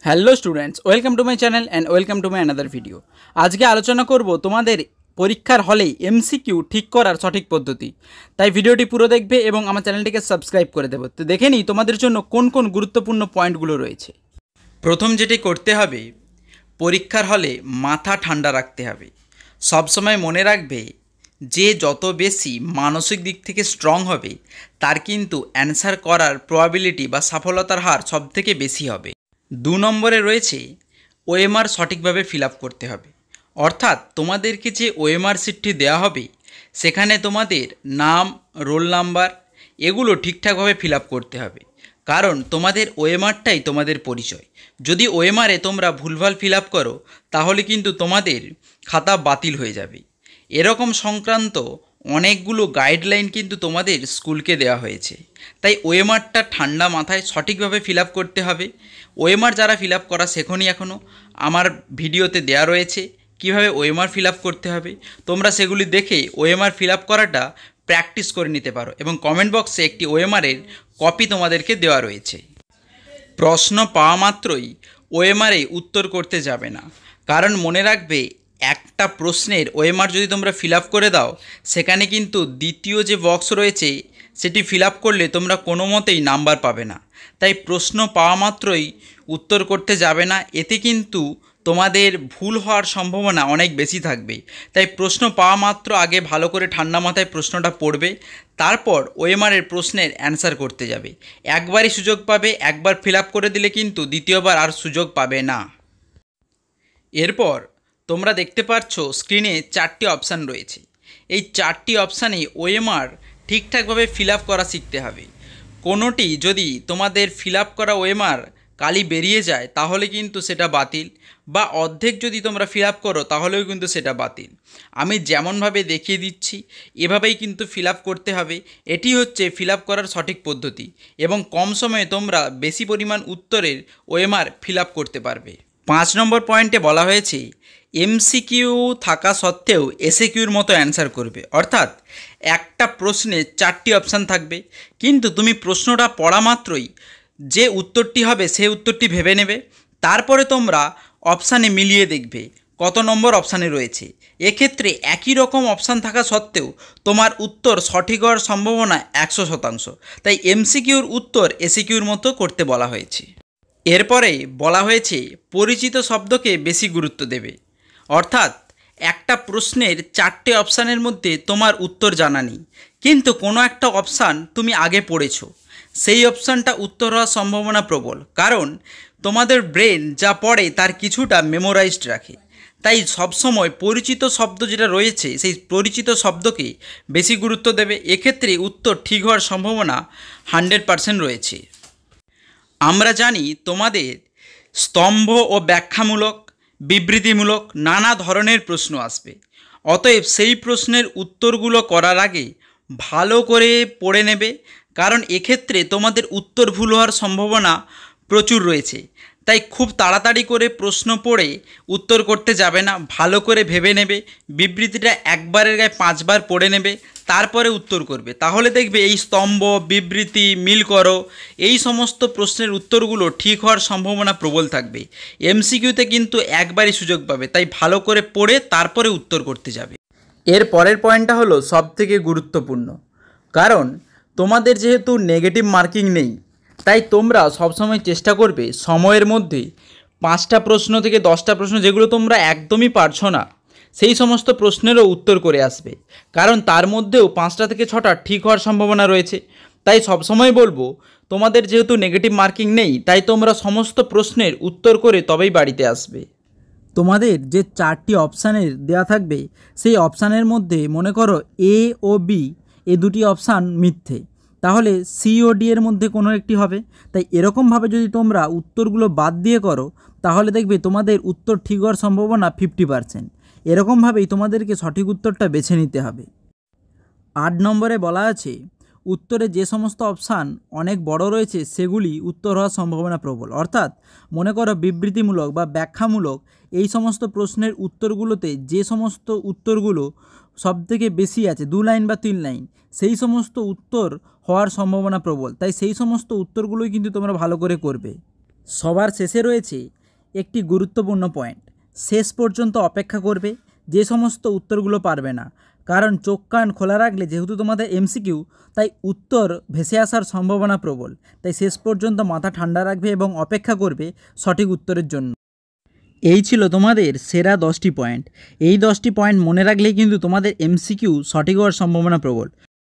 Hello students, welcome to my channel and welcome to my another video. আজকে আলোচনা করব তোমাদের পরীক্ষার হলেই এমসিকিউ ঠিক করার সঠিক পদ্ধতি। তাই ভিডিওটি পুরো দেখবে এবং আমার চ্যানেলটিকে সাবস্ক্রাইব করে দেবো। তো দেখে নিই তোমাদের জন্য কোন কোন গুরুত্বপূর্ণ পয়েন্টগুলো রয়েছে। প্রথম যেটি করতে হবে, পরীক্ষার হলে মাথা ঠান্ডা রাখতে হবে। সবসময় মনে রাখবে যে যত বেশি মানসিক দিক থেকে স্ট্রং হবে তার কিন্তু অ্যান্সার করার প্রবাবিলিটি বা সফলতার হার সবথেকে বেশি হবে। 2 নম্বরে রয়েছে ওএমআর সঠিকভাবে ফিল আপ করতে হবে। অর্থাৎ তোমাদেরকে যে ওএমআর শিটটি দেওয়া হবে সেখানে তোমাদের নাম, রোল নাম্বার এগুলো ঠিকঠাকভাবে ফিল আপ করতে হবে, কারণ তোমাদের ওএমআরটাই তোমাদের পরিচয়। যদি ওএমআরে তোমরা ভুলভাল ফিল আপ করো তাহলে কিন্তু তোমাদের খাতা বাতিল হয়ে যাবে। এরকম সংক্রান্ত অনেকগুলো গাইডলাইন কিন্তু তোমাদের স্কুলকে দেওয়া হয়েছে। তাই ওএমআরটা ঠান্ডা মাথায় সঠিকভাবে ফিল আপ করতে হবে। ওএমআর যারা ফিল আপ করা শেখোনি এখনও, আমার ভিডিওতে দেওয়া রয়েছে কিভাবে ওএমআর ফিল আপ করতে হবে। তোমরা সেগুলি দেখে ওএমআর ফিল আপ করাটা প্র্যাকটিস করে নিতে পারো এবং কমেন্ট বক্সে একটি ওএমআরের কপি তোমাদেরকে দেওয়া রয়েছে। প্রশ্ন পাওয়া মাত্রই ওএমআরে উত্তর করতে যাবে না, কারণ মনে রাখবে একটা প্রশ্নের ওএমআর যদি তোমরা ফিল আপ করে দাও সেখানে কিন্তু দ্বিতীয় যে বক্স রয়েছে সেটি ফিল আপ করলে তোমরা কোনো মতেই নাম্বার পাবে না। তাই প্রশ্ন পাওয়া মাত্রই উত্তর করতে যাবে না, এতে কিন্তু তোমাদের ভুল হওয়ার সম্ভাবনা অনেক বেশি থাকবে। তাই প্রশ্ন পাওয়া মাত্র আগে ভালো করে ঠান্ডা মাথায় প্রশ্নটা পড়বে, তারপর ওএমআরের প্রশ্নের অ্যান্সার করতে যাবে। একবারই সুযোগ পাবে, একবার ফিল আপ করে দিলে কিন্তু দ্বিতীয়বার আর সুযোগ পাবে না। এরপর তোমরা দেখতে পাচ্ছ স্ক্রিনে 4টি অপশান রয়েছে। এই 4টি অপশানে ওএমআর ঠিকঠাকভাবে ফিল আপ করা শিখতে হবে। কোনোটি যদি তোমাদের ফিল আপ করা ওএমআর কালি বেরিয়ে যায় তাহলে কিন্তু সেটা বাতিল, বা অর্ধেক যদি তোমরা ফিল আপ করো তাহলেও কিন্তু সেটা বাতিল। আমি যেমনভাবে দেখিয়ে দিচ্ছি এভাবেই কিন্তু ফিল আপ করতে হবে। এটি হচ্ছে ফিল আপ করার সঠিক পদ্ধতি এবং কম সময়ে তোমরা বেশি পরিমাণ উত্তরের ওএমআর ফিল আপ করতে পারবে। 5 নম্বর পয়েন্টে বলা হয়েছে এমসিকিউ থাকা সত্ত্বেও এসএকিউর মতো অ্যান্সার করবে। অর্থাৎ একটা প্রশ্নে 4টি অপশান থাকবে, কিন্তু তুমি প্রশ্নটা পড়া মাত্রই যে উত্তরটি হবে সেই উত্তরটি ভেবে নেবে। তারপরে তোমরা অপশানে মিলিয়ে দেখবে কত নম্বর অপশানে রয়েছে। এক্ষেত্রে একই রকম অপশান থাকা সত্ত্বেও তোমার উত্তর সঠিক হওয়ার সম্ভাবনা 100%। তাই এমসিকিউর উত্তর এসিকিউর মতো করতে বলা হয়েছে। এরপরে বলা হয়েছে পরিচিত শব্দকে বেশি গুরুত্ব দেবে। অর্থাৎ একটা প্রশ্নের 4টে অপশানের মধ্যে তোমার উত্তর জানা নেই, কিন্তু কোনো একটা অপশান তুমি আগে পড়েছো, সেই অপশানটা উত্তর হওয়ার সম্ভাবনা প্রবল, কারণ তোমাদের ব্রেন যা পড়ে তার কিছুটা মেমোরাইজড রাখে। তাই সবসময় পরিচিত শব্দ যেটা রয়েছে সেই পরিচিত শব্দকে বেশি গুরুত্ব দেবে। এক্ষেত্রে উত্তর ঠিক হওয়ার সম্ভাবনা 100% রয়েছে। আমরা জানি তোমাদের স্তম্ভ ও ব্যাখ্যামূলক, বিবৃতিমূলক নানা ধরনের প্রশ্ন আসবে। অতএব সেই প্রশ্নের উত্তরগুলো করার আগে ভালো করে পড়ে নেবে, কারণ এক্ষেত্রে তোমাদের উত্তর ভুল হওয়ার সম্ভাবনা প্রচুর রয়েছে। তাই খুব তাড়াতাড়ি করে প্রশ্ন পড়ে উত্তর করতে যাবে না, ভালো করে ভেবে নেবে, বিবৃতিটা একবারের গায়ে 5 বার পড়ে নেবে, তারপরে উত্তর করবে। তাহলে দেখবে এই স্তম্ভ, বিবৃতি, মিল করো, এই সমস্ত প্রশ্নের উত্তরগুলো ঠিক হওয়ার সম্ভাবনা প্রবল থাকবে। এমসিকিউতে কিন্তু একবারই সুযোগ পাবে, তাই ভালো করে পড়ে তারপরে উত্তর করতে যাবে। এর পরের পয়েন্টটা হলো সবথেকে গুরুত্বপূর্ণ, কারণ তোমাদের যেহেতু নেগেটিভ মার্কিং নেই তাই তোমরা সবসময় চেষ্টা করবে সময়ের মধ্যে 5টা প্রশ্ন থেকে 10টা প্রশ্ন যেগুলো তোমরা একদমই পারছো না সেই সমস্ত প্রশ্নেরও উত্তর করে আসবে, কারণ তার মধ্যেও 5টা থেকে 6টা ঠিক হওয়ার সম্ভাবনা রয়েছে। তাই সবসময় বলবো তোমাদের যেহেতু নেগেটিভ মার্কিং নেই তাই তোমরা সমস্ত প্রশ্নের উত্তর করে তবেই বাড়িতে আসবে। তোমাদের যে 4টি অপশানের দেওয়া থাকবে সেই অপশানের মধ্যে মনে করো এ ও বি, এই 2টি অপশান মিথ্যে, তাহলে সি ও ডি এর মধ্যে কোনো একটি হবে। তাই এরকমভাবে যদি তোমরা উত্তরগুলো বাদ দিয়ে করো তাহলে দেখবে তোমাদের উত্তর ঠিক হওয়ার সম্ভাবনা 50%। এরকমভাবেই তোমাদেরকে সঠিক উত্তরটা বেছে নিতে হবে। 8 নম্বরে বলা আছে উত্তরে যে সমস্ত অপশান অনেক বড় রয়েছে সেগুলি উত্তর হওয়ার সম্ভাবনা প্রবল। অর্থাৎ মনে করো বিবৃতিমূলক বা ব্যাখ্যামূলক এই সমস্ত প্রশ্নের উত্তরগুলোতে যে সমস্ত উত্তরগুলো সবথেকে বেশি আছে 2 লাইন বা 3 লাইন, সেই সমস্ত উত্তর হওয়ার সম্ভাবনা প্রবল। তাই সেই সমস্ত উত্তরগুলোই কিন্তু তোমরা ভালো করে করবে। সবার শেষে রয়েছে একটি গুরুত্বপূর্ণ পয়েন্ট, শেষ পর্যন্ত অপেক্ষা করবে যে সমস্ত উত্তরগুলো পারবে না, কারণ চোখ কান খোলা রাখলে যেহেতু তোমাদের এমসিকিউ, তাই উত্তর ভেসে আসার সম্ভাবনা প্রবল। তাই শেষ পর্যন্ত মাথা ঠান্ডা রাখবে এবং অপেক্ষা করবে সঠিক উত্তরের জন্য। এই ছিল তোমাদের সেরা 10টি পয়েন্ট। এই 10টি পয়েন্ট মনে রাখলেই কিন্তু তোমাদের এমসিকিউ সঠিক হওয়ার সম্ভাবনা প্রবল।